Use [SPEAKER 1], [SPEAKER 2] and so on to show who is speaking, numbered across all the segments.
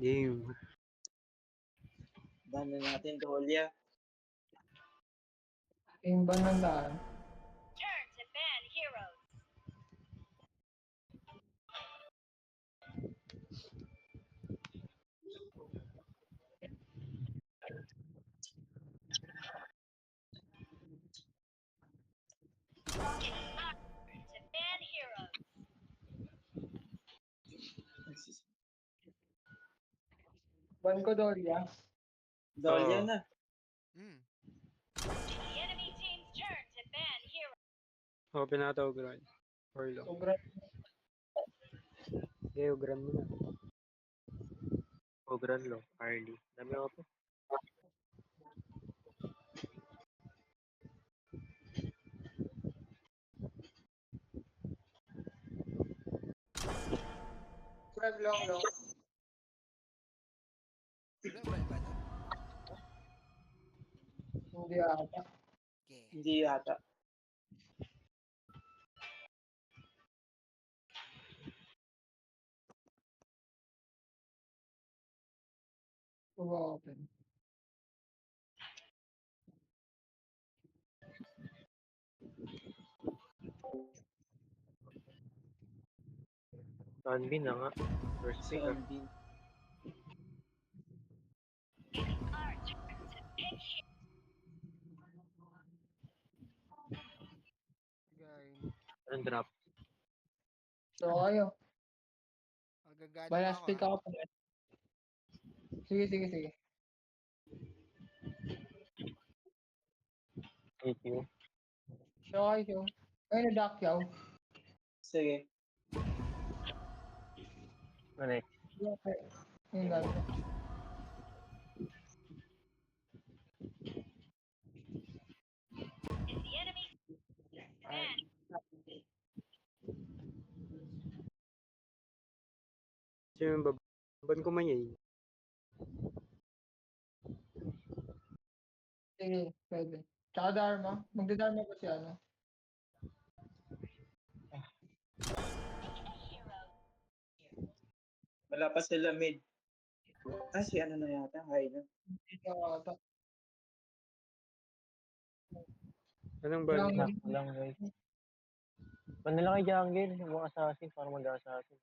[SPEAKER 1] Game.
[SPEAKER 2] Ban na natin Dolia.
[SPEAKER 3] Yung ban ng daan.
[SPEAKER 4] Turn to ban heroes. To ban heroes.
[SPEAKER 3] Ban ko Doria.
[SPEAKER 2] Dolia
[SPEAKER 1] Oo.
[SPEAKER 2] na.
[SPEAKER 4] The enemy team's turn to ban heroes.
[SPEAKER 1] Open na ito, Ogran. Orlo.
[SPEAKER 3] Sobrang
[SPEAKER 1] Okay, Ogran mo na. Ogran lo. Early. Dami ako po.
[SPEAKER 3] long long.
[SPEAKER 5] Wala ba ba to?
[SPEAKER 3] Hindi ata.
[SPEAKER 5] Okay.
[SPEAKER 2] Hindi yata.
[SPEAKER 3] Open.
[SPEAKER 1] Sunbeam na nga. First
[SPEAKER 2] Si
[SPEAKER 1] pick ah.
[SPEAKER 2] Anvin.
[SPEAKER 4] Our turn to pick heroes.
[SPEAKER 5] Guy.
[SPEAKER 1] Anong drop?
[SPEAKER 3] So kayo.
[SPEAKER 5] Magagalit
[SPEAKER 3] Balas
[SPEAKER 5] ako.
[SPEAKER 3] pick ako pa. Sige, sige, sige.
[SPEAKER 1] EQ.
[SPEAKER 3] So kayo. Ay, nadakyaw.
[SPEAKER 2] Sige.
[SPEAKER 1] Ano eh?
[SPEAKER 3] Okay. Yung gano'n.
[SPEAKER 4] Is the enemy ban?
[SPEAKER 1] Sino yung ban ko man yun?
[SPEAKER 3] Sige, pwede. Tsaka Dharma. Magda-Dharma pa siya, ano?
[SPEAKER 2] Wala pa sila mid. Ah, si ano na yata. High na.
[SPEAKER 3] Hindi na ata.
[SPEAKER 1] Anong ban?
[SPEAKER 3] Lang,
[SPEAKER 6] Sakto lang guys. Ban na lang kay Jungle, yung assassin para mag-assassin.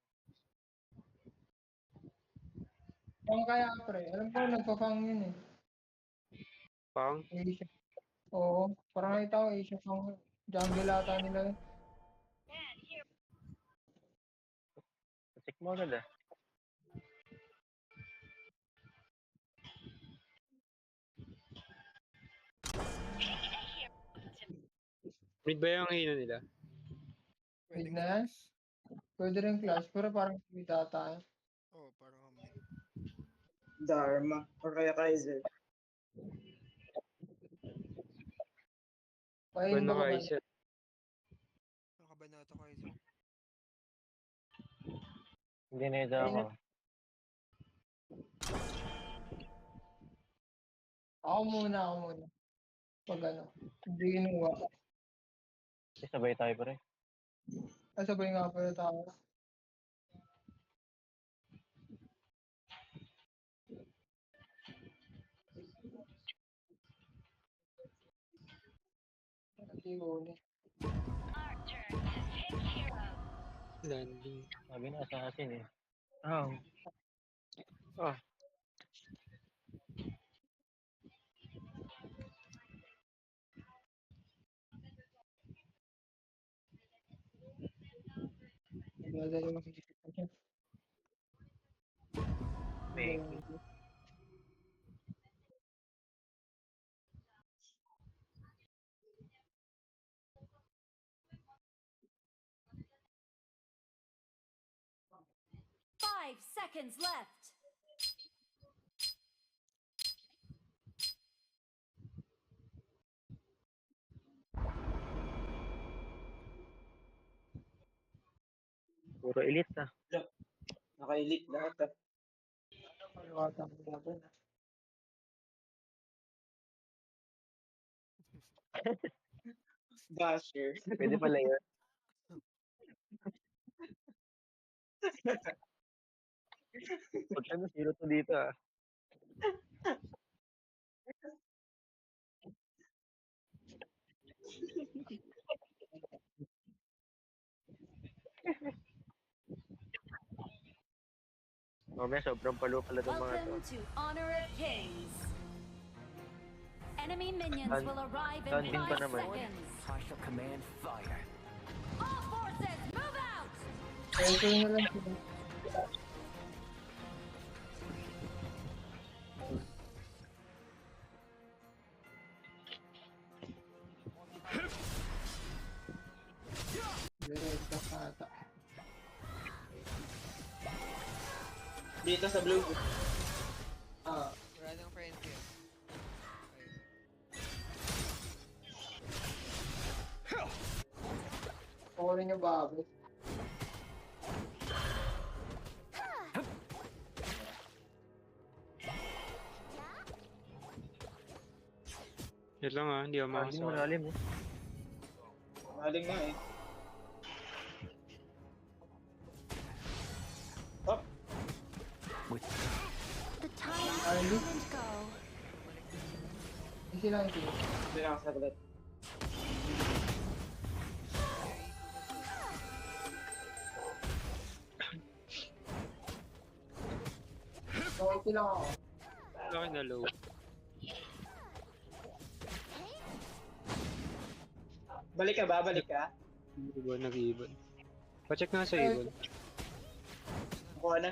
[SPEAKER 3] lang kaya, pre. Alam ko, nagpa-fang yun eh.
[SPEAKER 1] Pang?
[SPEAKER 3] Asia. Oo. Parang nakita ko, Asia fang. Jungle ata nila.
[SPEAKER 4] Ban heroes.
[SPEAKER 6] Check mo agad ah.
[SPEAKER 1] Mid ba yung hino nila?
[SPEAKER 5] Pwedeng
[SPEAKER 3] Mid na yan?
[SPEAKER 5] flash.
[SPEAKER 3] Pwede rin clash, pero parang hindi ata.
[SPEAKER 5] Oo, parang mid.
[SPEAKER 2] Dharma. Or kaya Kaiser.
[SPEAKER 3] Pain
[SPEAKER 1] Ban
[SPEAKER 3] ba
[SPEAKER 1] na
[SPEAKER 3] ba?
[SPEAKER 1] Kaiser.
[SPEAKER 5] Nakabanato kayo sir.
[SPEAKER 6] Hindi na ako.
[SPEAKER 3] Ako muna. Pag ano, hindi kinuha.
[SPEAKER 6] Sabay tayo pa rin.
[SPEAKER 3] Sabay nga pala tayo. Hindi huli.
[SPEAKER 4] Our turn to pick heroes.
[SPEAKER 1] Landing.
[SPEAKER 6] Sabi na assassin eh. Ah,
[SPEAKER 1] Ah.
[SPEAKER 3] Madali makikita siya.
[SPEAKER 6] may
[SPEAKER 7] 5 seconds left.
[SPEAKER 6] puro elite ah.
[SPEAKER 2] Naka-elite lahat ah.
[SPEAKER 3] Kalawata ang laban.
[SPEAKER 2] Basher.
[SPEAKER 6] Pwede pala yun. Pag ano, 0-2 dito ah. Mamaya sobrang palo pala ng mga to.
[SPEAKER 7] Welcome to Honor of Kings. Enemy minions
[SPEAKER 6] Dan-
[SPEAKER 7] will arrive in
[SPEAKER 6] Danding pa
[SPEAKER 7] 5
[SPEAKER 6] naman.
[SPEAKER 7] seconds.
[SPEAKER 8] I shall command fire.
[SPEAKER 7] All forces, move out!
[SPEAKER 3] Ito na lang sila. Diretso ka ata.
[SPEAKER 2] Dito sa blue.
[SPEAKER 3] Ah,
[SPEAKER 5] Wala nang friend yun. Okay.
[SPEAKER 3] kukunin yung baboy.
[SPEAKER 1] Yun lang ah, hindi ako
[SPEAKER 6] Maling
[SPEAKER 1] makasama.
[SPEAKER 6] malalim eh.
[SPEAKER 2] Maling nga eh. Up.
[SPEAKER 7] The time
[SPEAKER 3] Arlie?
[SPEAKER 7] and go.
[SPEAKER 3] Easy lang ito.
[SPEAKER 2] Hindi na ako saglit.
[SPEAKER 3] Okay lang ako.
[SPEAKER 1] Laki na low.
[SPEAKER 2] Balik ka ba? Balik ka?
[SPEAKER 1] Ibon, nag-ibon. Pa-check nga sa ibon.
[SPEAKER 2] Kuha na.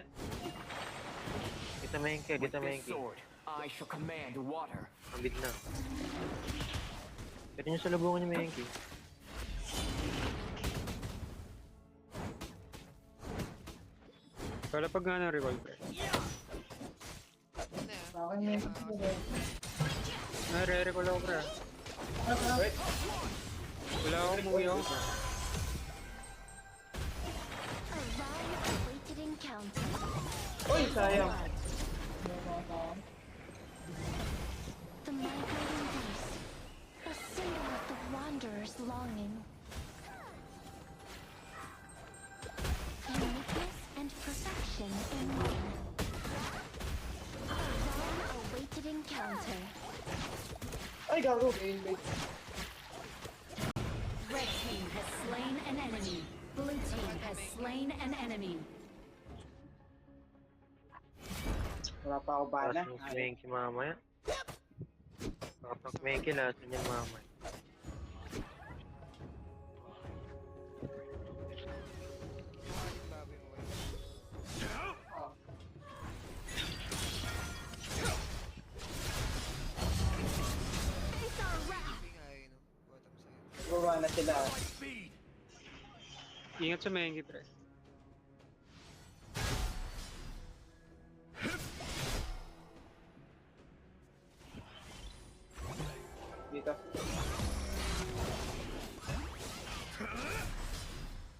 [SPEAKER 6] Kita mahingke, kita
[SPEAKER 8] With this
[SPEAKER 6] mahingke.
[SPEAKER 8] sword, I shall command water.
[SPEAKER 6] Ambit na. Pwede nyo salubungan yung mahingke.
[SPEAKER 1] Kala pag nga na-recall.
[SPEAKER 5] Ano na
[SPEAKER 3] Sa akin yung
[SPEAKER 1] Nare-recall ako pre.
[SPEAKER 2] Wait.
[SPEAKER 1] Wala akong umuwi ako.
[SPEAKER 7] A long-awaited encounter.
[SPEAKER 2] Uy, sayang.
[SPEAKER 7] The migrating beast, a symbol of the wanderer's longing. Uniqueness and perfection in one. A long-awaited encounter.
[SPEAKER 2] Ay, gago.
[SPEAKER 7] Red team has slain an enemy. Blue team has slain an enemy.
[SPEAKER 2] Wala pa ako bana.
[SPEAKER 6] Lakas ng si mahingke mamaya. Kapag mahingke, lakas niyan mamaya.
[SPEAKER 5] yung baboy mo.
[SPEAKER 7] Face our wrath.
[SPEAKER 5] Hindi nga yun, no? Bottom side.
[SPEAKER 2] Gumawa na sila.
[SPEAKER 8] Speed.
[SPEAKER 1] Ingat sa Mengi pre.
[SPEAKER 2] Dito.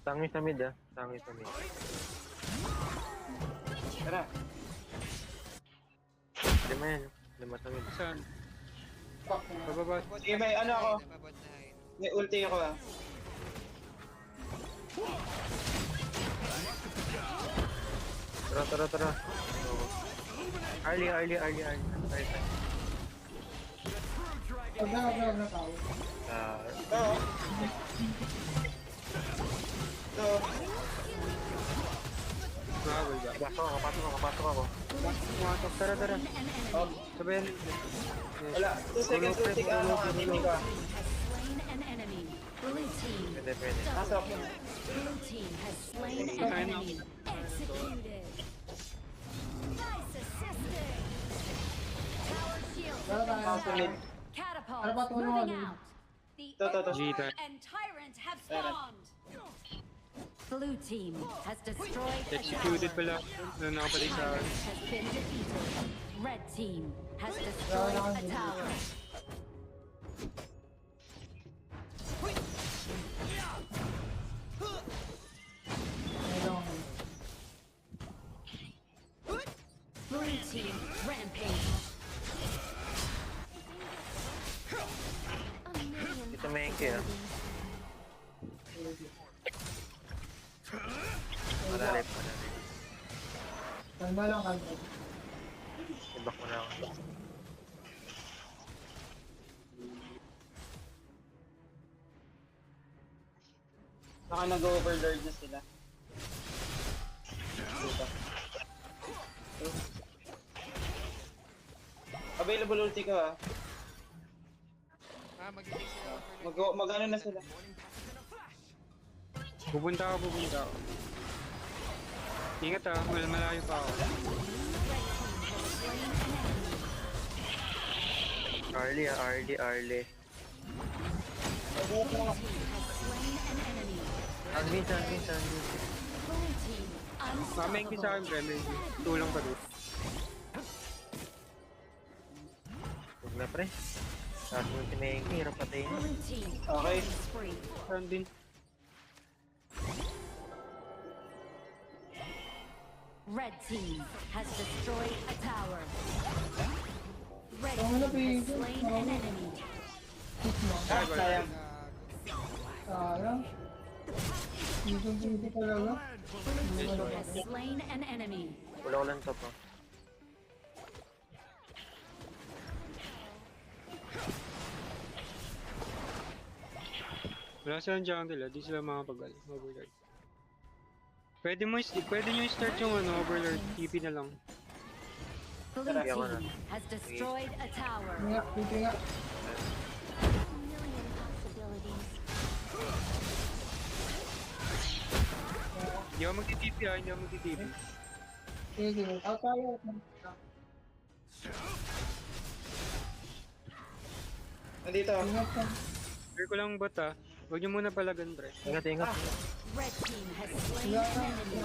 [SPEAKER 6] Tangi sa mid ah. Tangi sa mid.
[SPEAKER 2] Tara.
[SPEAKER 6] Lima yan. Lima sa mid.
[SPEAKER 1] Saan?
[SPEAKER 3] Fuck na.
[SPEAKER 1] Bababa.
[SPEAKER 5] Mabot
[SPEAKER 2] Sige,
[SPEAKER 5] na
[SPEAKER 2] may
[SPEAKER 5] high,
[SPEAKER 2] ano ako.
[SPEAKER 5] Mabot na high.
[SPEAKER 2] May ulti ako ah.
[SPEAKER 6] Tara, tara, tara. Early.
[SPEAKER 3] Huwag na tao.
[SPEAKER 6] Ah,
[SPEAKER 2] Ito. Ito.
[SPEAKER 1] Nakagol ba?
[SPEAKER 6] kapasok ako.
[SPEAKER 1] Pumatok. Tara, tara.
[SPEAKER 2] Oh,
[SPEAKER 1] Sabayan.
[SPEAKER 2] wala. 2 seconds ulti ka. Ano ka? Hindi ka.
[SPEAKER 7] Has slain an enemy. Blue team.
[SPEAKER 6] Pwede.
[SPEAKER 2] Pasok.
[SPEAKER 7] Blue team has slain an
[SPEAKER 1] Behind
[SPEAKER 7] enemy. Executed. Nice assisting. Tower shield
[SPEAKER 3] Wala
[SPEAKER 7] has been
[SPEAKER 3] tayo.
[SPEAKER 2] Solid.
[SPEAKER 7] down. Catapults
[SPEAKER 3] Ano ba tulungan?
[SPEAKER 7] moving out. The
[SPEAKER 2] To.
[SPEAKER 7] Overlord
[SPEAKER 1] G-Time.
[SPEAKER 7] and Tyrant have
[SPEAKER 2] Tara.
[SPEAKER 7] spawned. Blue team has destroyed a
[SPEAKER 1] Executed
[SPEAKER 7] tower.
[SPEAKER 1] pala. Doon nakapalik sa akin.
[SPEAKER 7] Tyrant has been defeated. Red team has destroyed a tower.
[SPEAKER 3] Meron.
[SPEAKER 7] Blue team rampage.
[SPEAKER 6] Dito mahingke ah. Malalim.
[SPEAKER 3] Tanda Lima lang kagad.
[SPEAKER 6] I-back mo na ako.
[SPEAKER 2] Baka nag-overlord na sila. Dito. Available ulti ko ah.
[SPEAKER 5] Magiging sila overlord.
[SPEAKER 2] Mag-ano na sila.
[SPEAKER 1] Pupunta ako. Ingat ah, malayo pa ako.
[SPEAKER 6] Early. Sandwich.
[SPEAKER 1] Mamay sa akin, pre. May tulong pa dito.
[SPEAKER 6] Huwag na pre. Tapos mo si Mengi, hirap patayin.
[SPEAKER 2] Okay.
[SPEAKER 1] Saan din?
[SPEAKER 7] Red team has destroyed a tower. Red
[SPEAKER 3] Ang
[SPEAKER 7] team
[SPEAKER 3] lapig.
[SPEAKER 7] has slain an enemy.
[SPEAKER 2] Ah, sayang.
[SPEAKER 3] Sayang. Dito talaga.
[SPEAKER 7] Blue team has slain an enemy.
[SPEAKER 6] Wala ko lang top ah.
[SPEAKER 1] Wala silang jungle ah, di sila makapag overlord. Pwede nyo i-start yung overlord, TP na lang.
[SPEAKER 7] Blue team has destroyed a tower.
[SPEAKER 3] Nga, dito nga.
[SPEAKER 7] A million possibilities.
[SPEAKER 1] Hindi ako magti-TP ah, hindi ako magti-TP.
[SPEAKER 3] Sige. Tayo.
[SPEAKER 2] Nandito.
[SPEAKER 3] Ingat ka.
[SPEAKER 1] Clear ko lang bot ah. Huwag nyo muna palagan, pre.
[SPEAKER 6] Ingat.
[SPEAKER 7] Red team has slain an enemy.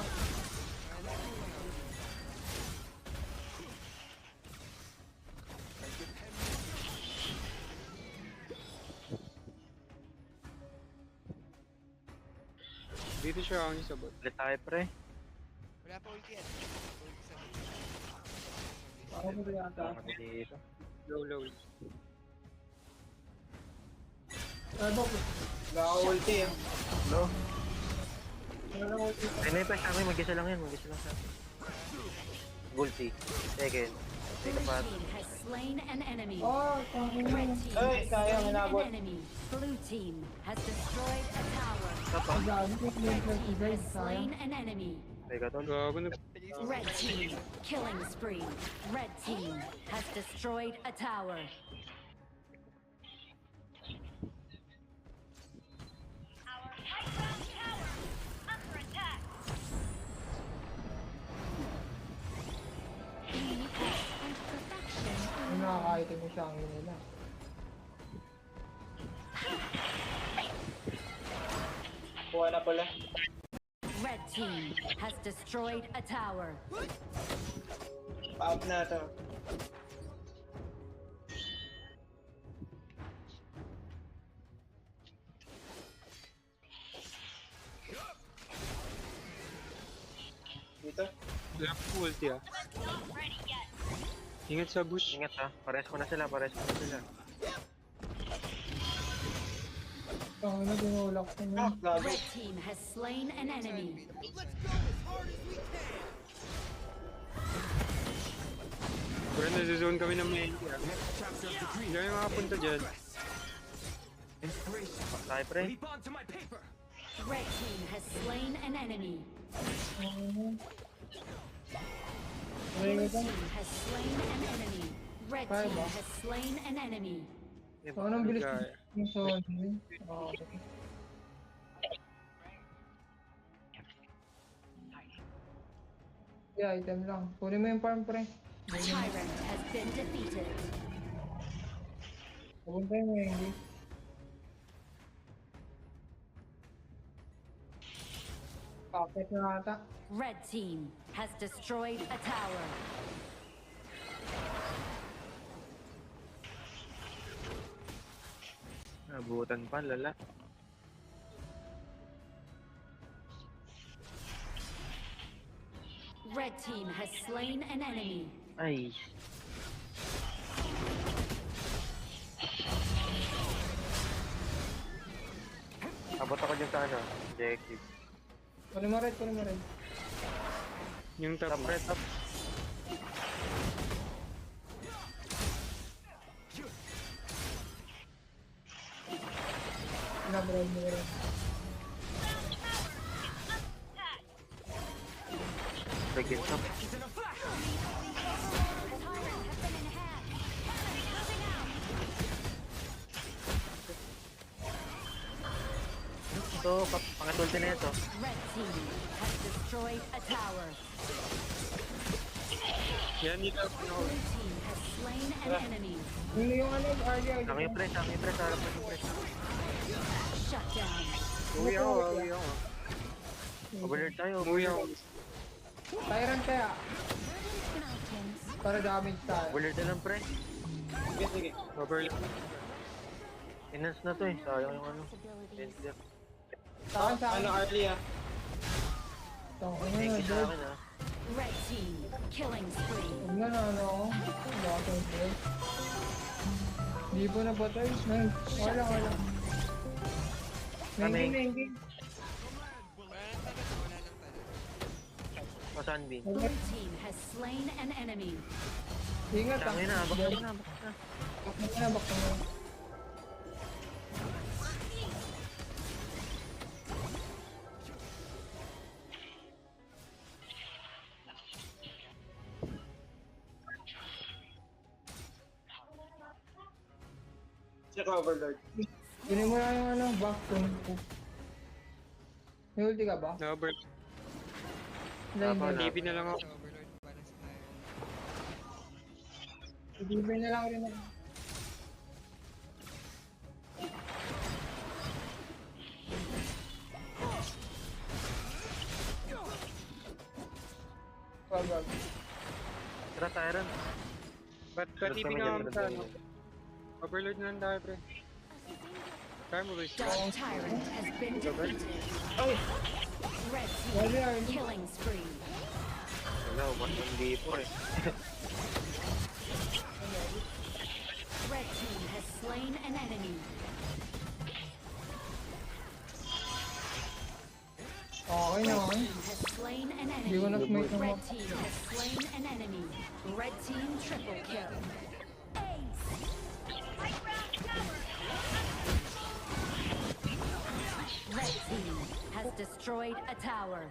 [SPEAKER 1] Dito siya ako sa bot.
[SPEAKER 6] Ulit tayo pre.
[SPEAKER 5] Wala pa ulti yan. Ulti sa mid.
[SPEAKER 3] Ako mo yata.
[SPEAKER 6] Ako dito.
[SPEAKER 1] Low.
[SPEAKER 3] Bok.
[SPEAKER 2] Naka-ulti ah.
[SPEAKER 6] No?
[SPEAKER 3] Wala ko dito.
[SPEAKER 6] Ay, may pa sa akin. Mag-isa lang yan. Mag-isa lang sa akin. Gulti. Second.
[SPEAKER 7] Blue
[SPEAKER 6] Take a path.
[SPEAKER 7] team has slain an enemy.
[SPEAKER 3] Oh, tangin mo.
[SPEAKER 7] Red team
[SPEAKER 2] Ay,
[SPEAKER 7] has
[SPEAKER 2] sayang,
[SPEAKER 7] slain
[SPEAKER 2] inabot.
[SPEAKER 7] an enemy. Blue team has destroyed a tower.
[SPEAKER 3] Ang dami ko
[SPEAKER 7] Red
[SPEAKER 3] yung
[SPEAKER 7] team
[SPEAKER 3] guys.
[SPEAKER 7] has
[SPEAKER 3] Sayang.
[SPEAKER 7] slain an enemy.
[SPEAKER 6] Teka tol.
[SPEAKER 1] Gago na.
[SPEAKER 7] Red team killing spree. Red team has destroyed a tower.
[SPEAKER 4] Our high-ground tower under attack.
[SPEAKER 7] Uniqueness and perfection.
[SPEAKER 3] Ang nakaka-item yung siyangin nila.
[SPEAKER 2] Kuha na pala.
[SPEAKER 7] Red team has destroyed a tower.
[SPEAKER 2] Pa-up na to. Dito.
[SPEAKER 1] Wala ko ulti ah.
[SPEAKER 4] Ready yet.
[SPEAKER 1] Ingat sa bush.
[SPEAKER 6] Ingat ha. Pares ko na sila.
[SPEAKER 3] Tangin na dinulak ko na.
[SPEAKER 2] Ah, gago.
[SPEAKER 7] Red team has slain an enemy.
[SPEAKER 1] Pero nasa-zone kami ng main ah. Hindi kami makapunta dyan.
[SPEAKER 6] Tayo pre.
[SPEAKER 8] Leap onto my paper.
[SPEAKER 7] Red team has slain an enemy. Blue team has slain an enemy. Red team has slain an enemy.
[SPEAKER 3] So, anong bilis yung Sony? Okay. Yeah, item lang. Kunin mo yung farm, pre.
[SPEAKER 7] Tyrant has been defeated.
[SPEAKER 3] Pupunta yung Wendy. Pakit na ata.
[SPEAKER 7] Red team has destroyed a tower.
[SPEAKER 6] Nabutan pa. Lala.
[SPEAKER 7] Red team has slain an enemy.
[SPEAKER 6] Ay. Abot ako dyan sa ano. Objective.
[SPEAKER 3] Kunin mo red, kunin mo red.
[SPEAKER 1] Yung top
[SPEAKER 6] Top
[SPEAKER 1] mo.
[SPEAKER 6] red top.
[SPEAKER 3] Pinabrad mo rin.
[SPEAKER 6] Break it up. Ito, pangatulti na ito.
[SPEAKER 9] Red team has destroyed a tower.
[SPEAKER 1] Yan dito ako na.
[SPEAKER 9] Blue team has slain an enemy.
[SPEAKER 3] Hindi yung ano, Arya.
[SPEAKER 6] Ako yung press, harap mo yung press.
[SPEAKER 9] Shut down.
[SPEAKER 1] Uwi ako.
[SPEAKER 6] Overlord tayo.
[SPEAKER 1] Uwi ako.
[SPEAKER 3] Tyrant kaya.
[SPEAKER 7] Mountains.
[SPEAKER 3] Para damage tayo.
[SPEAKER 6] Overlord na lang press.
[SPEAKER 2] Sige, sige.
[SPEAKER 1] Overlord.
[SPEAKER 6] Enhance na to eh. Sayang yung ano.
[SPEAKER 7] Possibilities.
[SPEAKER 3] Saan sa
[SPEAKER 2] Ano, Arlie ah?
[SPEAKER 3] Itong
[SPEAKER 6] Thank you sa
[SPEAKER 3] George.
[SPEAKER 6] akin ah.
[SPEAKER 9] Red team killing spree.
[SPEAKER 3] Huwag na ano. Bottom break. Hindi po na patay. Wala.
[SPEAKER 6] Kami.
[SPEAKER 3] Mengi.
[SPEAKER 5] Wala lang talaga.
[SPEAKER 6] O Sunbeam.
[SPEAKER 9] Blue team has slain an enemy.
[SPEAKER 3] Ingat ah.
[SPEAKER 6] Tangin na, bakit na.
[SPEAKER 3] Bakit na.
[SPEAKER 2] Check Overlord.
[SPEAKER 3] Kunin mo na yung ano, back to. May ulti ka ba?
[SPEAKER 1] Na overlord.
[SPEAKER 3] Hindi.
[SPEAKER 1] TV na lang ako.
[SPEAKER 5] Sa Overlord, balance na yun.
[SPEAKER 3] Ibibay na lang rin ako. Wag.
[SPEAKER 6] Tara, Tyrant.
[SPEAKER 1] Ba't TV
[SPEAKER 6] kami
[SPEAKER 1] na
[SPEAKER 6] dyan,
[SPEAKER 1] ako
[SPEAKER 6] meron
[SPEAKER 1] sa
[SPEAKER 6] tayo.
[SPEAKER 1] ano? Overlord na lang tayo, pre. Kaya mo ba yung
[SPEAKER 9] Dark Tyrant has been defeated. Red team
[SPEAKER 3] Wala.
[SPEAKER 9] killing spree.
[SPEAKER 6] Wala, 1v4 eh.
[SPEAKER 9] Red team has slain an enemy.
[SPEAKER 3] Okay na.
[SPEAKER 9] Team has slain an
[SPEAKER 3] Hindi ko
[SPEAKER 9] enemy.
[SPEAKER 3] na-smite
[SPEAKER 9] Red
[SPEAKER 3] mo.
[SPEAKER 9] team has slain an enemy. Red team triple kill. Ace. Red team has destroyed a tower.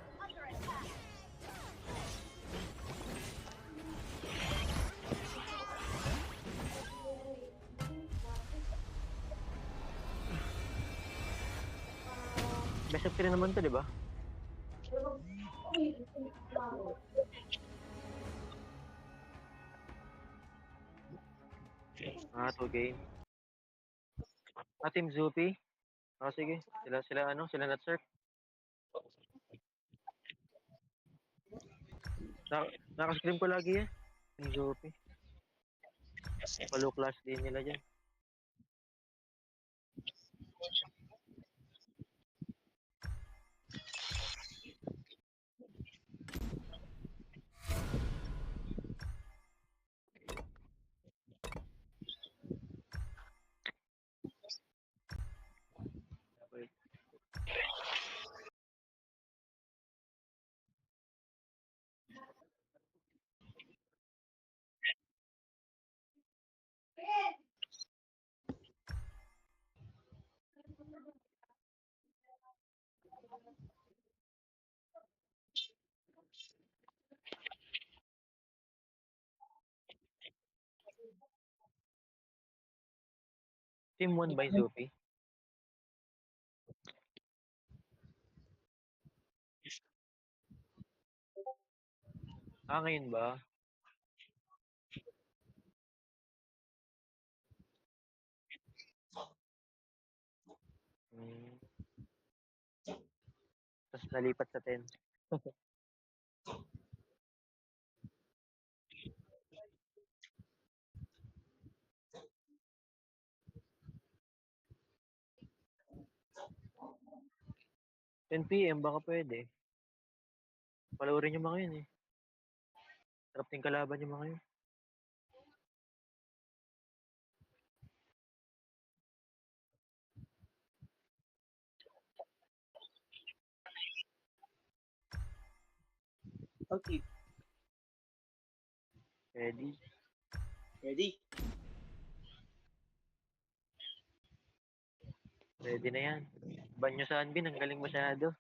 [SPEAKER 6] Best of 3 naman to, di ba? Ah, 2 game. Ah, Team Zupi. Ah, sige. Sila Natsirk. Nakascream ko lagi yan. Team Zupi. Palo class din nila dyan. Team 1 by Zupi. Ah, ngayon ba? Hmm. Tapos nalipat sa 10. PM baka pwede. Paloorin yung mga yun eh. Sarap din kalaban yung mga yun.
[SPEAKER 2] Okay.
[SPEAKER 6] Ready?
[SPEAKER 2] Ready?
[SPEAKER 6] Ready na yan. Banyo sa Anbin, ang galing masyado.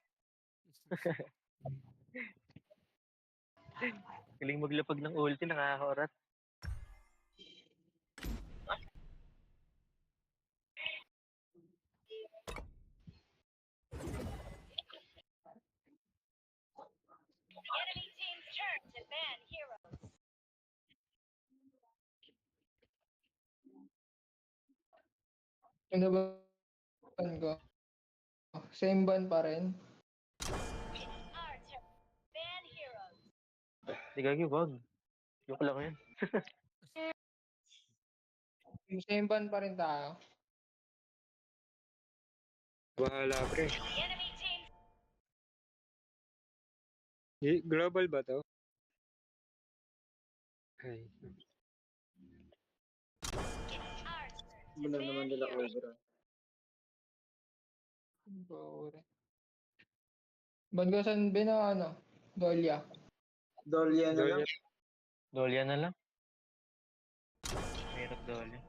[SPEAKER 6] Galing maglapag ng ulti, nakakaorat.
[SPEAKER 4] Enemy team's turn to ban heroes.
[SPEAKER 3] Ano ba ban ko? Same ban pa rin.
[SPEAKER 4] Our turn. Ban heroes.
[SPEAKER 6] Di gagi, wag. Joke lang yan.
[SPEAKER 3] Yung same ban pa rin tayo.
[SPEAKER 1] Bahala, pre.
[SPEAKER 4] The enemy team.
[SPEAKER 1] Global ba to? Ay.
[SPEAKER 4] Our turn to
[SPEAKER 2] Wala
[SPEAKER 4] ban
[SPEAKER 2] naman nila
[SPEAKER 4] heroes.
[SPEAKER 2] overall.
[SPEAKER 3] Bore. Ban ko saan bin na ano? Dolia.
[SPEAKER 2] Dolya na lang.
[SPEAKER 6] Dolya na lang. Mahirap Dolya.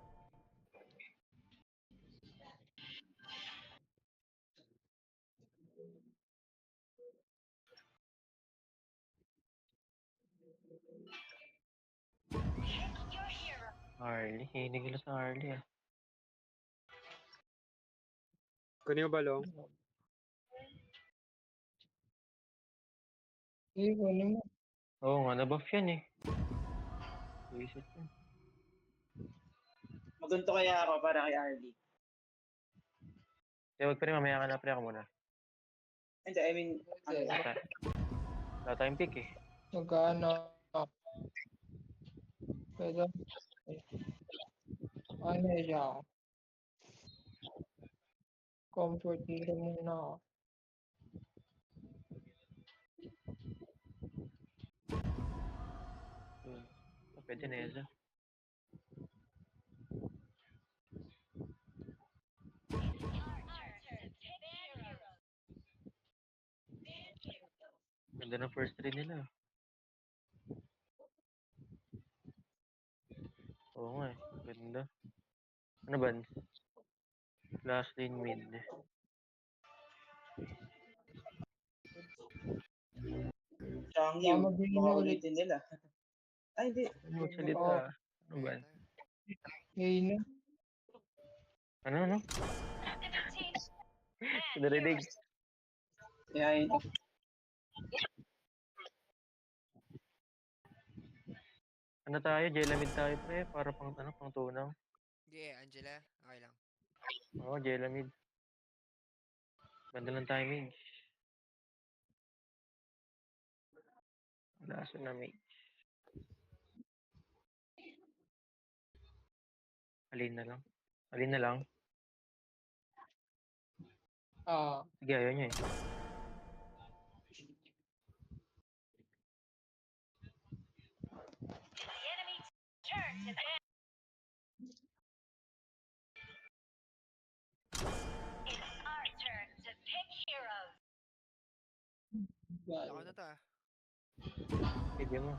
[SPEAKER 4] Your hero.
[SPEAKER 6] Harley, hinig nila sa Harley ah.
[SPEAKER 1] Kunin mo balong.
[SPEAKER 3] Eh, ano mo?
[SPEAKER 6] Oo nga, nabuff yan eh. Visit yan.
[SPEAKER 2] Magunto kaya ako para kay Arlie.
[SPEAKER 6] Kaya wag pa rin, mamaya ka na pre ako muna.
[SPEAKER 2] Hindi, I mean, ano,
[SPEAKER 6] Wala tayong pick eh.
[SPEAKER 3] Magkano? Pwede. Ano siya ako? Comfort hero muna ako.
[SPEAKER 6] Pwede na yun.
[SPEAKER 4] Our turn to ban heroes.
[SPEAKER 6] Ganda ng first trade nila. Oo nga eh. Ganda. Ano ba? Last lane mid.
[SPEAKER 2] Changi,
[SPEAKER 3] Baka mabili
[SPEAKER 2] baka
[SPEAKER 3] na ulit.
[SPEAKER 2] ulitin nila. Ay, hindi.
[SPEAKER 6] Ano magsalita? Ano ba?
[SPEAKER 3] Ngayon na.
[SPEAKER 6] Ano?
[SPEAKER 4] Enemy team. Ban
[SPEAKER 6] Narinig.
[SPEAKER 4] heroes.
[SPEAKER 2] Kaya yun.
[SPEAKER 6] Ano tayo? Jelamid tayo pre. Para pang ano, pang tunaw.
[SPEAKER 5] Yeah, Angela. Okay lang.
[SPEAKER 6] Oo, Jelamid. Ganda ng timing. Laso na may. Alin na lang. Alin na lang.
[SPEAKER 3] Ah,
[SPEAKER 6] Sige, ayaw niya eh.
[SPEAKER 4] The enemy turn to ban. It's our turn to pick heroes.
[SPEAKER 5] Ako na to ah.
[SPEAKER 6] Pwede mo.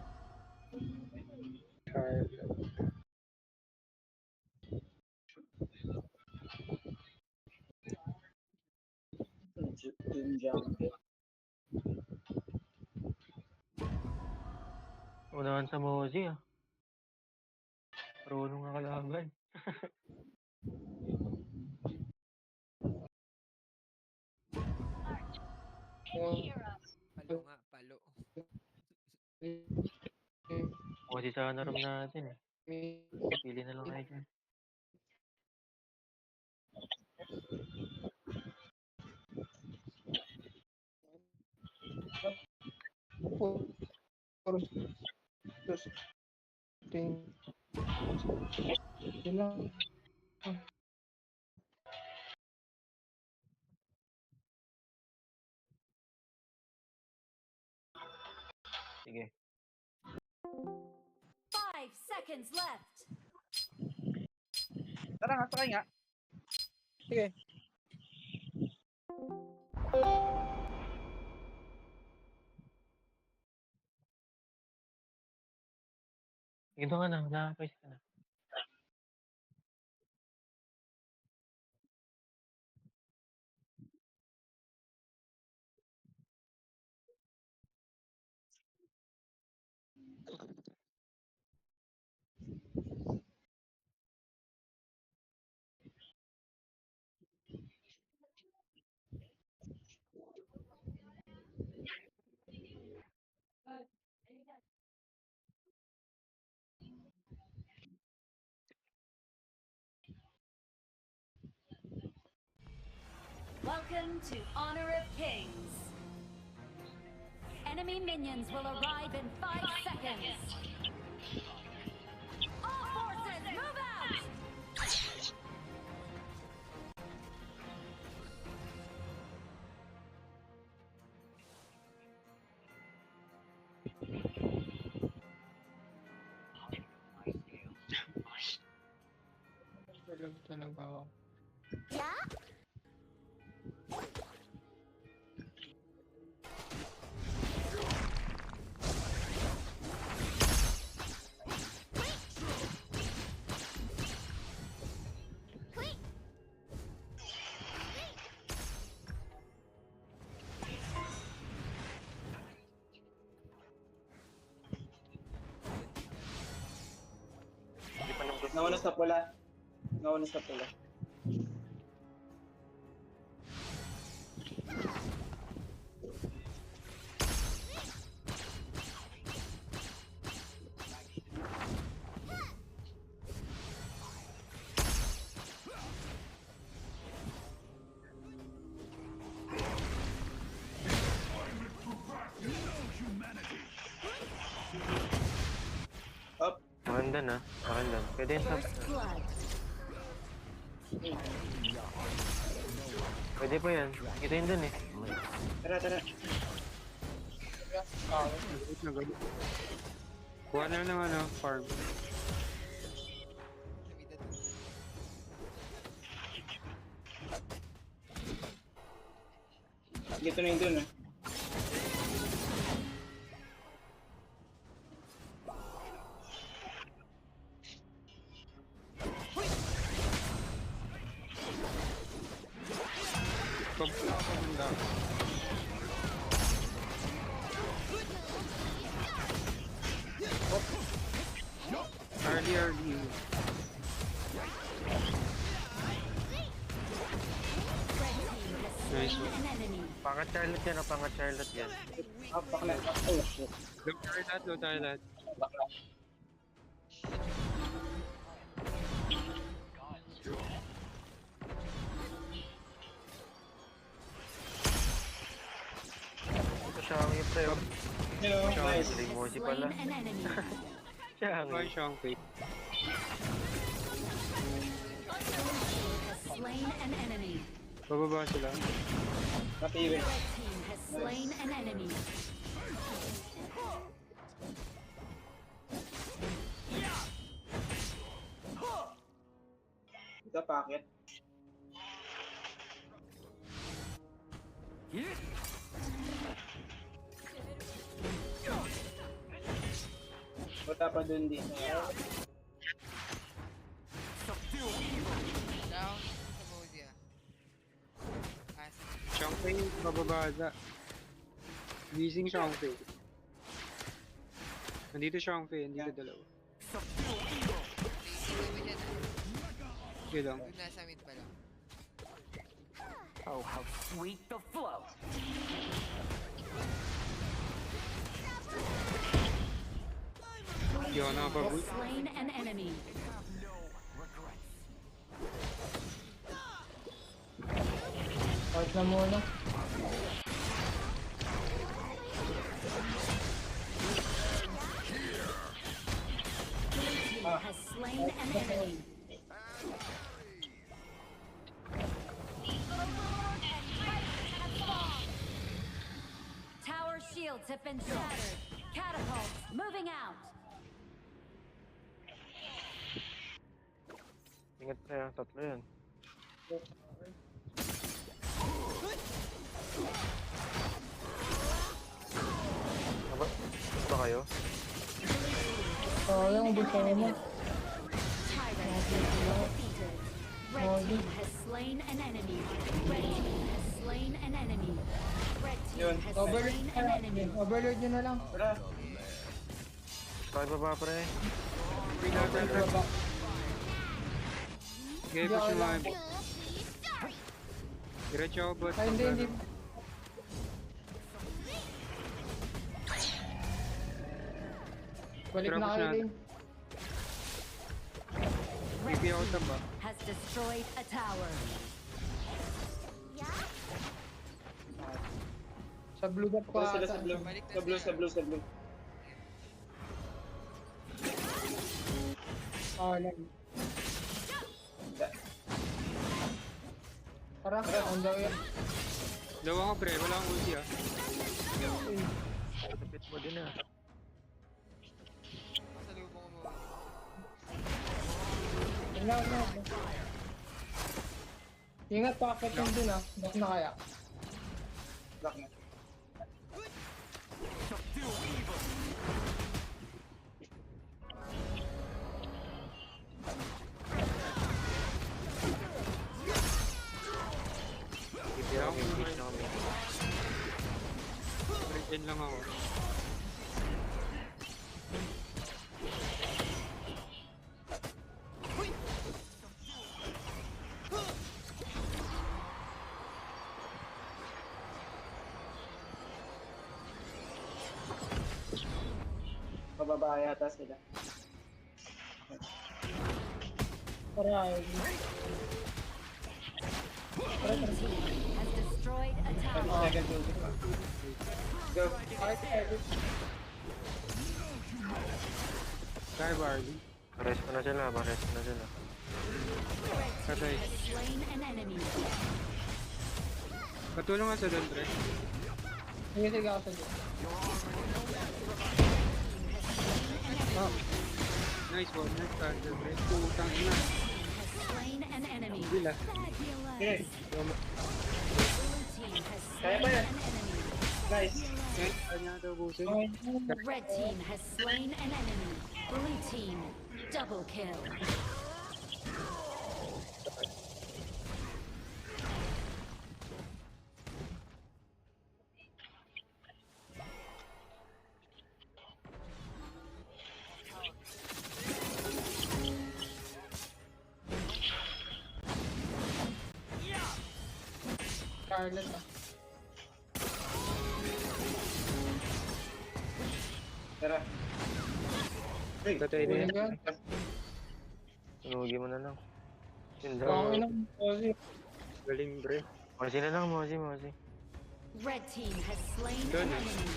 [SPEAKER 2] Yung jungle.
[SPEAKER 6] Unahan sa Mozi ah. Marunong nga kalaban.
[SPEAKER 4] Pick heroes.
[SPEAKER 5] Palo nga, palo.
[SPEAKER 6] Mozi sa naroon natin eh. Pili na lang kayo dyan.
[SPEAKER 3] Yun lang.
[SPEAKER 6] Sige.
[SPEAKER 9] 5 seconds left.
[SPEAKER 2] Tara nga, try nga.
[SPEAKER 3] Sige.
[SPEAKER 6] Ito nga na, nakapais ka na.
[SPEAKER 9] Welcome to Honor of Kings. Enemy minions will arrive in 5 seconds. All forces, move out!
[SPEAKER 3] Talaga ako.
[SPEAKER 7] Yeah?
[SPEAKER 6] Hindi pa nang gusto.
[SPEAKER 2] Nauna sa pula. Nauna sa pula. Up.
[SPEAKER 6] Maganda na. Maganda. Pwede yung top.
[SPEAKER 9] First blood.
[SPEAKER 6] Pwede pa yan. Kita yun dun eh.
[SPEAKER 2] Tara, tara.
[SPEAKER 1] Galit na galit. Kuha na ng ano, farm.
[SPEAKER 5] Nabida to.
[SPEAKER 2] Dito na yung dun ah.
[SPEAKER 1] Pagpunta. Early. Nice one.
[SPEAKER 9] An enemy.
[SPEAKER 6] Pangat Charlotte yan o pangat Charlotte yan.
[SPEAKER 2] Up, bakla. Oh, shit.
[SPEAKER 1] Low tayo lahat.
[SPEAKER 2] Bakla.
[SPEAKER 6] Ito siya ang yung pre.
[SPEAKER 2] Hello, nice.
[SPEAKER 6] Galing mo si pala.
[SPEAKER 9] Slain an enemy.
[SPEAKER 6] Siya ang
[SPEAKER 1] Kuha siyang fate.
[SPEAKER 9] Has slain an enemy.
[SPEAKER 1] Bababa sila.
[SPEAKER 2] Matiwi.
[SPEAKER 9] Red team has slain an enemy.
[SPEAKER 2] Ito, packet. Punta pa dun din.
[SPEAKER 5] Down sa Bozia. Sige.
[SPEAKER 1] Siyang fate, bababa sa. Using siyang fate. Nandito siyang fate, nandito dalawa.
[SPEAKER 5] Placing kami dyan.
[SPEAKER 1] Yun lang.
[SPEAKER 5] Doon nasa mid pa lang.
[SPEAKER 8] Oh, how sweet the flow.
[SPEAKER 1] Hindi ako nakapabul.
[SPEAKER 9] Slain an enemy.
[SPEAKER 3] Out na muna.
[SPEAKER 9] Team has slain an enemy. Tower shields have been shattered. Catapults moving out.
[SPEAKER 6] ingat pre. Tatlo yan. Aba, ba kayo?
[SPEAKER 3] Sayang, gusto mo.
[SPEAKER 9] Tyrant has been defeated. Red team has slain an enemy. Red team has slain an enemy. Red
[SPEAKER 2] Yun.
[SPEAKER 9] team has
[SPEAKER 3] Overlord
[SPEAKER 9] slain
[SPEAKER 3] na
[SPEAKER 9] an
[SPEAKER 3] lang.
[SPEAKER 9] enemy.
[SPEAKER 3] Overlord nyo na lang.
[SPEAKER 2] Tara.
[SPEAKER 6] Kaya baba pre.
[SPEAKER 3] Baba.
[SPEAKER 1] Okay, push mo mga bit. Diretso ako bot.
[SPEAKER 3] Ay, hindi. Balik
[SPEAKER 1] Tara,
[SPEAKER 3] na
[SPEAKER 1] push
[SPEAKER 3] kayo
[SPEAKER 1] natin.
[SPEAKER 3] din.
[SPEAKER 9] Red
[SPEAKER 1] Pipi ako
[SPEAKER 9] team
[SPEAKER 1] taba.
[SPEAKER 9] has destroyed a tower.
[SPEAKER 3] Sa blue dot ko
[SPEAKER 2] Sila
[SPEAKER 3] ata.
[SPEAKER 2] sa blue.
[SPEAKER 5] Balik na
[SPEAKER 2] Sa blue,
[SPEAKER 5] sila.
[SPEAKER 2] sa blue, sa blue.
[SPEAKER 3] Oh, lang. Tara, ang daw yan.
[SPEAKER 1] Dawa ko pre, wala akong ulti ah.
[SPEAKER 6] Tapit mo din ah.
[SPEAKER 5] Masalubong mo.
[SPEAKER 3] Wala, wala. Ingat, packet lang dun ah. Ba't na kaya?
[SPEAKER 2] Lock na.
[SPEAKER 6] Hindi na kami, hindi na kami.
[SPEAKER 1] Regen lang ako.
[SPEAKER 2] Pababa yata sila.
[SPEAKER 3] Tara,
[SPEAKER 9] Blue team has destroyed a
[SPEAKER 2] 30
[SPEAKER 9] tower.
[SPEAKER 2] seconds ulti pa. Go.
[SPEAKER 1] Kaya Barley.
[SPEAKER 6] Pares ko na sila, pares ko na sila.
[SPEAKER 1] Patay.
[SPEAKER 9] Has slain an enemy.
[SPEAKER 1] Patulong ka sa doon pre.
[SPEAKER 3] sige, sige ako sa dun.
[SPEAKER 1] Oh. Nice one, nice target pre. Putang ina.
[SPEAKER 9] Has slain an enemy.
[SPEAKER 1] Bila.
[SPEAKER 9] Fabulous.
[SPEAKER 2] Okay.
[SPEAKER 9] Blue team has
[SPEAKER 2] Kaya
[SPEAKER 9] slain
[SPEAKER 2] ba yan?
[SPEAKER 9] an enemy.
[SPEAKER 2] Nice.
[SPEAKER 1] Kanya daw busin.
[SPEAKER 9] Red team has slain an enemy. Blue team double kill.
[SPEAKER 3] Scarlet ah.
[SPEAKER 2] Tara. Hey.
[SPEAKER 1] Patay na yan.
[SPEAKER 3] Kunin yan.
[SPEAKER 6] Inugi mo na lang. Yun
[SPEAKER 3] Okay
[SPEAKER 6] lang.
[SPEAKER 3] lang. Kasi,
[SPEAKER 1] Galing pre.
[SPEAKER 6] Mosi na lang, Mosi, Mosi.
[SPEAKER 9] Red team has slain
[SPEAKER 1] Done.
[SPEAKER 9] an enemy.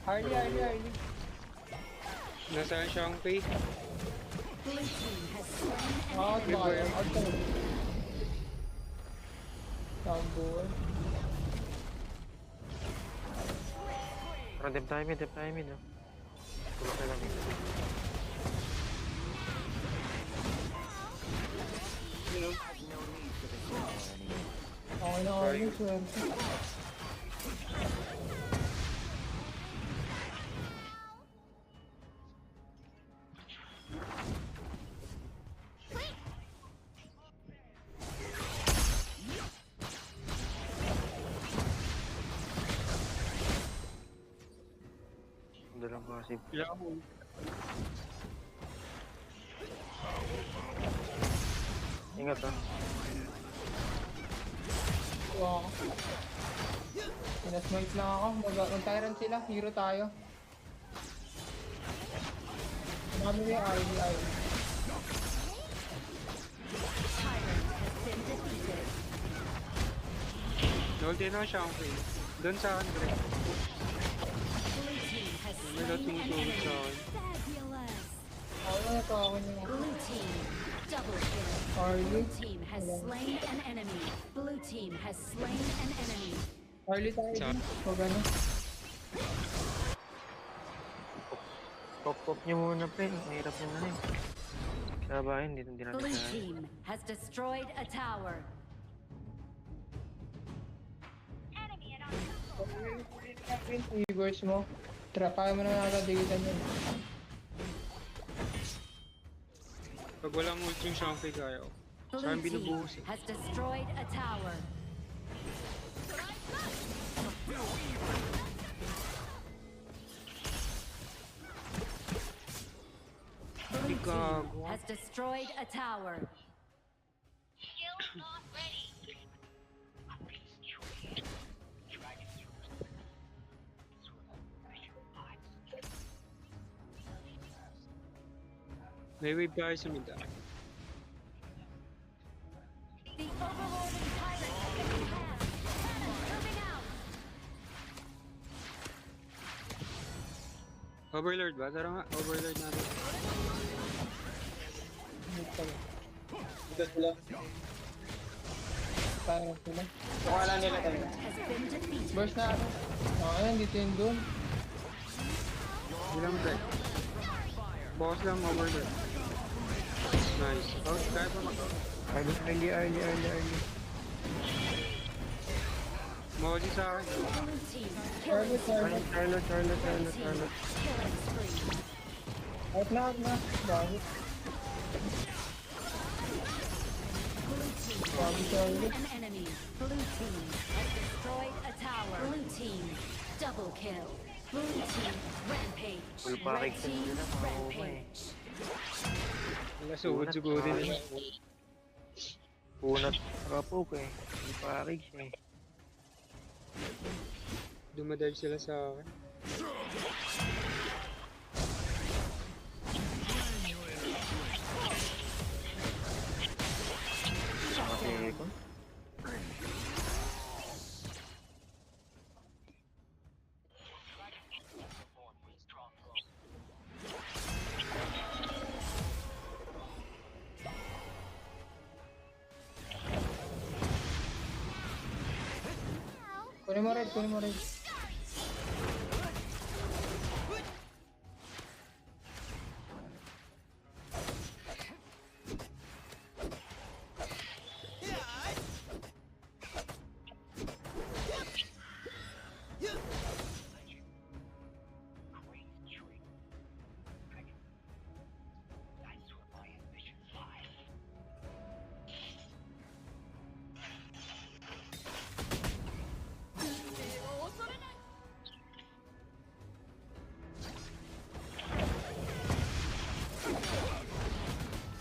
[SPEAKER 3] Harley, Harley, Harley.
[SPEAKER 1] Nasaan siya ang pay?
[SPEAKER 9] Blue team has slain an
[SPEAKER 3] Out
[SPEAKER 9] enemy.
[SPEAKER 3] ba kayo? Out ka. Tambuhan.
[SPEAKER 6] Parang dip tayo mid, oh. Tulog na lang.
[SPEAKER 2] You know.
[SPEAKER 3] Okay na kayo, swerte.
[SPEAKER 6] Hindi lang passive.
[SPEAKER 1] Wala akong
[SPEAKER 6] Ingat ah.
[SPEAKER 3] Wow. Pinasmite lang ako. Mag-tyrant sila. Hero tayo. Marami yung RD.
[SPEAKER 9] Tyrant has been defeated.
[SPEAKER 1] ulti na siya ang pay. Doon sa akin pre.
[SPEAKER 9] Blue team has
[SPEAKER 1] May
[SPEAKER 9] slain an
[SPEAKER 1] natutulog sa
[SPEAKER 9] enemy.
[SPEAKER 1] akin.
[SPEAKER 9] Fabulous.
[SPEAKER 3] Ako na ito. Ako na.
[SPEAKER 9] Blue team double kill.
[SPEAKER 3] Harley.
[SPEAKER 9] Blue team has slain an enemy. Blue team has slain an enemy.
[SPEAKER 3] Harley tayo din. Pag ano.
[SPEAKER 6] Pop nyo muna, pre. Mahirap nyo na rin. Sabahin, hindi natin
[SPEAKER 9] Blue
[SPEAKER 6] kaya.
[SPEAKER 9] team has destroyed a tower.
[SPEAKER 4] Enemy at our
[SPEAKER 3] Reverse mo. Tara, kaya mo na nakadigitan yun.
[SPEAKER 1] Pag walang ulti yung Shanghai kaya ko.
[SPEAKER 9] Blue
[SPEAKER 1] Saan
[SPEAKER 9] team
[SPEAKER 1] binubuhos eh?
[SPEAKER 9] has destroyed a tower. Blue team
[SPEAKER 1] Gago.
[SPEAKER 9] has destroyed a tower.
[SPEAKER 4] shield not ready.
[SPEAKER 1] May wave tayo sa mid ah.
[SPEAKER 9] The Overlord
[SPEAKER 1] Overlord ba? Tara nga, overlord natin.
[SPEAKER 3] Mid pala.
[SPEAKER 2] Dito sila.
[SPEAKER 3] Parang sila.
[SPEAKER 2] Mukha lang nila tayo.
[SPEAKER 9] Has been defeated.
[SPEAKER 3] Burst na ako. Ayan, dito yung doon.
[SPEAKER 1] Hindi lang break. Boss lang, overlord. Nice. Oh, kaya pa mag-
[SPEAKER 6] Early.
[SPEAKER 1] Moji sa akin.
[SPEAKER 9] Blue team killing
[SPEAKER 3] Charlotte.
[SPEAKER 9] killing spree.
[SPEAKER 3] Out na. Bakit?
[SPEAKER 9] Blue team
[SPEAKER 3] Bago Charlotte.
[SPEAKER 9] an enemy. Blue team has destroyed a tower. Blue team double kill. Blue team rampage.
[SPEAKER 6] Full
[SPEAKER 9] Red
[SPEAKER 6] package
[SPEAKER 9] team
[SPEAKER 6] sila, mga uma eh.
[SPEAKER 9] rampage.
[SPEAKER 1] Wala, sugod-sugodin nila.
[SPEAKER 6] Punat kapok eh. Hindi package eh.
[SPEAKER 1] Dumadive sila sa akin.
[SPEAKER 6] Kasi ko.
[SPEAKER 3] Kunin mo red.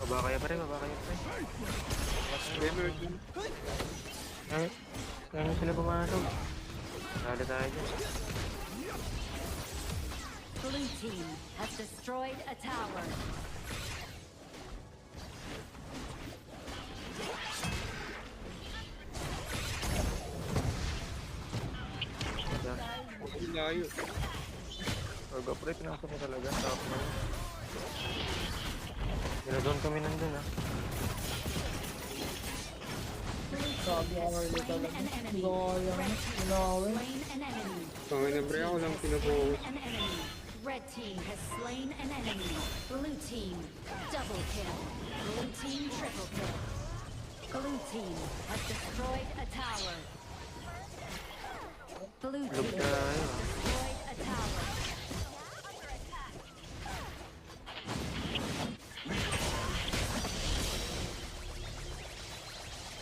[SPEAKER 6] Baba kayo pre.
[SPEAKER 1] Gamer din.
[SPEAKER 6] Kaya sila pumasok. Dali tayo dyan.
[SPEAKER 9] Blue team has destroyed a tower.
[SPEAKER 1] Layo.
[SPEAKER 6] Baga pre, pinasok mo talaga. Top na yun. Dinodon kami nandun ah.
[SPEAKER 3] Sabi ako early
[SPEAKER 9] Slain
[SPEAKER 3] talaga.
[SPEAKER 9] an enemy.
[SPEAKER 3] Sayang.
[SPEAKER 9] Red team
[SPEAKER 3] Inawin.
[SPEAKER 9] slain an enemy.
[SPEAKER 1] Pangina bre, ako lang
[SPEAKER 9] Slain
[SPEAKER 1] pinupost.
[SPEAKER 9] an enemy. Red team has slain an enemy. Blue team double kill. Blue team triple kill. Blue team has destroyed a tower. Blue
[SPEAKER 6] Look
[SPEAKER 9] team
[SPEAKER 6] tayo.
[SPEAKER 9] has destroyed a tower.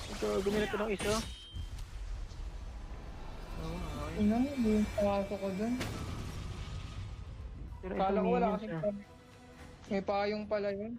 [SPEAKER 6] Ito, gumilit ko ng isa. Oo, ayun.
[SPEAKER 3] Ina mo, hindi yung pasok ko dun.
[SPEAKER 6] Pero
[SPEAKER 3] Kala ko
[SPEAKER 6] itong
[SPEAKER 3] wala
[SPEAKER 6] minions,
[SPEAKER 3] kasing
[SPEAKER 6] ah.
[SPEAKER 3] pam- may payong pala yun.